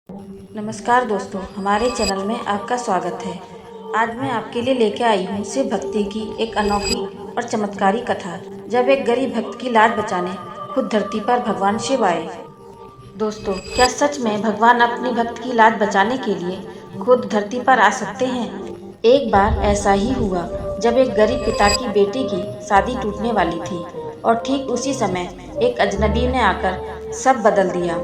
नमस्कार दोस्तों, हमारे चैनल में आपका स्वागत है। आज मैं आपके लिए लेकर आई हूँ शिव भक्ति की एक अनोखी और चमत्कारी कथा। जब एक गरीब भक्त की लाज बचाने खुद धरती पर भगवान शिव आए। दोस्तों, क्या सच में भगवान अपनी भक्त की लाज बचाने के लिए खुद धरती पर आ सकते हैं? एक बार ऐसा ही हुआ जब एक गरीब पिता की बेटी की शादी टूटने वाली थी और ठीक उसी समय एक अजनबी ने आकर सब बदल दिया।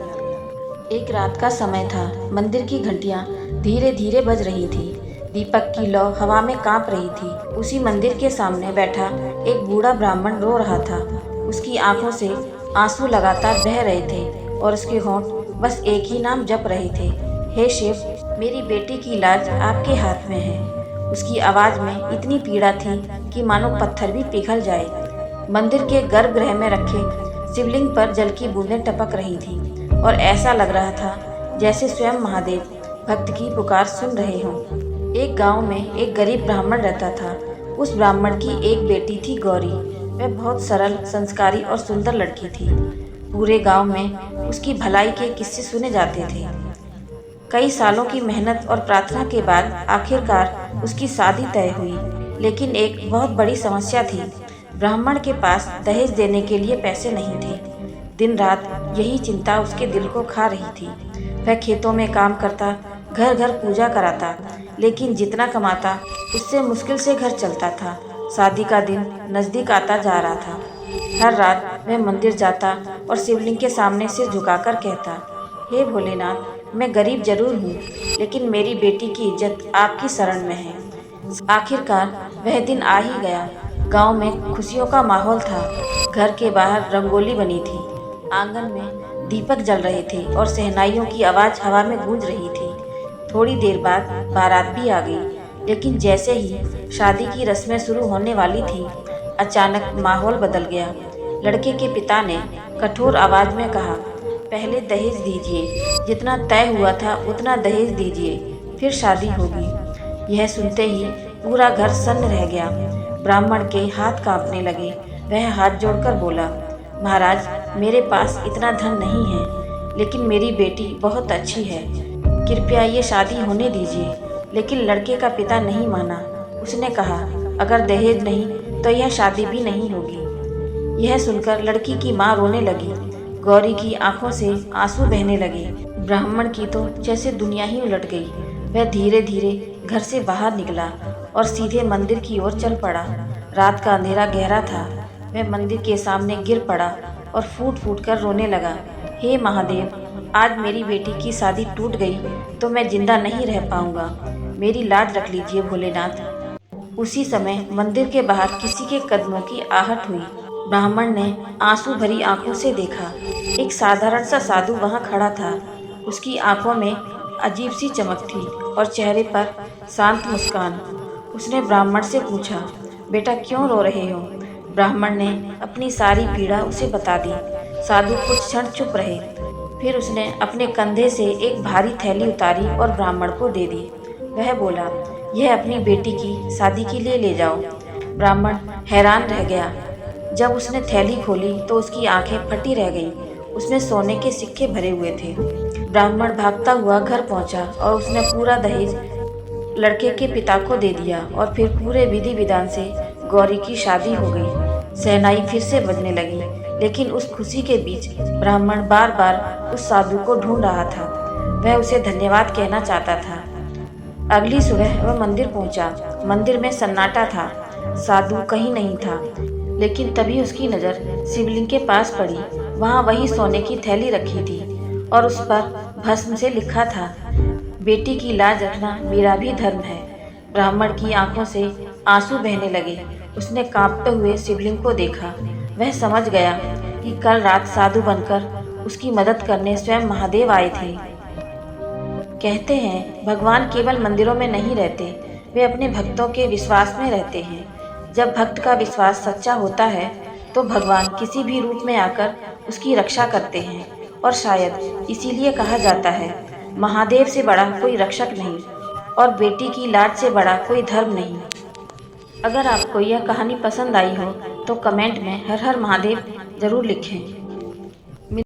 एक रात का समय था। मंदिर की घंटियां धीरे धीरे बज रही थी। दीपक की लौ हवा में कांप रही थी। उसी मंदिर के सामने बैठा एक बूढ़ा ब्राह्मण रो रहा था। उसकी आंखों से आंसू लगातार बह रहे थे और उसके होंठ बस एक ही नाम जप रहे थे, हे शिव, मेरी बेटी की लाज आपके हाथ में है। उसकी आवाज में इतनी पीड़ा थी कि मानो पत्थर भी पिघल जाए। मंदिर के गर्भगृह में रखे शिवलिंग पर जल की बूंदें टपक रही थी और ऐसा लग रहा था जैसे स्वयं महादेव भक्त की पुकार सुन रहे हों। एक गांव में एक गरीब ब्राह्मण रहता था। उस ब्राह्मण की एक बेटी थी गौरी। वह बहुत सरल, संस्कारी और सुंदर लड़की थी। पूरे गांव में उसकी भलाई के किस्से सुने जाते थे। कई सालों की मेहनत और प्रार्थना के बाद आखिरकार उसकी शादी तय हुई, लेकिन एक बहुत बड़ी समस्या थी। ब्राह्मण के पास दहेज देने के लिए पैसे नहीं थे। दिन रात यही चिंता उसके दिल को खा रही थी। वह खेतों में काम करता, घर घर पूजा कराता, लेकिन जितना कमाता उससे मुश्किल से घर चलता था। शादी का दिन नजदीक आता जा रहा था। हर रात वह मंदिर जाता और शिवलिंग के सामने सिर झुकाकर कहता, हे भोलेनाथ, मैं गरीब जरूर हूँ, लेकिन मेरी बेटी की इज्जत आपकी शरण में है। आखिरकार वह दिन आ ही गया। गांव में खुशियों का माहौल था। घर के बाहर रंगोली बनी थी, आंगन में दीपक जल रहे थे और शहनाइयों की आवाज हवा में गूंज रही थी। थोड़ी देर बाद बारात भी आ गई, लेकिन जैसे ही शादी की रस्में शुरू होने वाली थी, अचानक माहौल बदल गया। लड़के के पिता ने कठोर आवाज में कहा, पहले दहेज दीजिए, जितना तय हुआ था उतना दहेज दीजिए, फिर शादी होगी। यह सुनते ही पूरा घर सन्न रह गया। ब्राह्मण के हाथ कांपने लगे। वह हाथ जोड़कर बोला, महाराज, मेरे पास इतना धन नहीं है, लेकिन मेरी बेटी बहुत अच्छी है, कृपया ये शादी होने दीजिए। लेकिन लड़के का पिता नहीं माना। उसने कहा, अगर दहेज नहीं तो यह शादी भी नहीं होगी। यह सुनकर लड़की की माँ रोने लगी। गौरी की आंखों से आंसू बहने लगे। ब्राह्मण की तो जैसे दुनिया ही उलट गई। वह धीरे धीरे घर से बाहर निकला और सीधे मंदिर की ओर चल पड़ा। रात का अंधेरा गहरा था। वह मंदिर के सामने गिर पड़ा और फूट फूट कर रोने लगा, हे महादेव, आज मेरी बेटी की शादी टूट गई तो मैं जिंदा नहीं रह पाऊंगा। मेरी लाज रख लीजिए भोलेनाथ। उसी समय मंदिर के बाहर किसी के कदमों की आहट हुई। ब्राह्मण ने आंसू भरी आंखों से देखा। एक साधारण सा साधु वहां खड़ा था। उसकी आंखों में अजीब सी चमक थी और चेहरे पर शांत मुस्कान। उसने ब्राह्मण से पूछा, बेटा क्यों रो रहे हो? ब्राह्मण ने अपनी सारी पीड़ा उसे बता दी। साधु कुछ क्षण चुप रहे, फिर उसने अपने कंधे से एक भारी थैली उतारी और ब्राह्मण को दे दी। वह बोला, यह अपनी बेटी की शादी के लिए ले जाओ। ब्राह्मण हैरान रह गया। जब उसने थैली खोली तो उसकी आंखें फटी रह गईं। उसमें सोने के सिक्के भरे हुए थे। ब्राह्मण भागता हुआ घर पहुंचा और उसने पूरा दहेज लड़के के पिता को दे दिया और फिर पूरे विधि विधान से गौरी की शादी हो गई। शहनाई फिर से बजने लगी, लेकिन उस खुशी के बीच ब्राह्मण बार बार उस साधु को ढूंढ रहा था। वह उसे धन्यवाद कहना चाहता था। अगली सुबह वह मंदिर पहुंचा। मंदिर में सन्नाटा था। साधु कहीं नहीं था, लेकिन तभी उसकी नज़र शिवलिंग के पास पड़ी। वहाँ वही सोने की थैली रखी थी और उस पर भस्म से लिखा था, बेटी की लाज रखना मेरा भी धर्म है। ब्राह्मण की आंखों से आंसू बहने लगे। उसने कांपते हुए शिवलिंग को देखा। वह समझ गया कि कल रात साधु बनकर उसकी मदद करने स्वयं महादेव आए थे। कहते हैं, भगवान केवल मंदिरों में नहीं रहते, वे अपने भक्तों के विश्वास में रहते हैं। जब भक्त का विश्वास सच्चा होता है तो भगवान किसी भी रूप में आकर उसकी रक्षा करते हैं। और शायद इसीलिए कहा जाता है, महादेव से बड़ा कोई रक्षक नहीं और बेटी की लाज से बड़ा कोई धर्म नहीं। अगर आपको यह कहानी पसंद आई हो तो कमेंट में हर हर महादेव जरूर लिखें।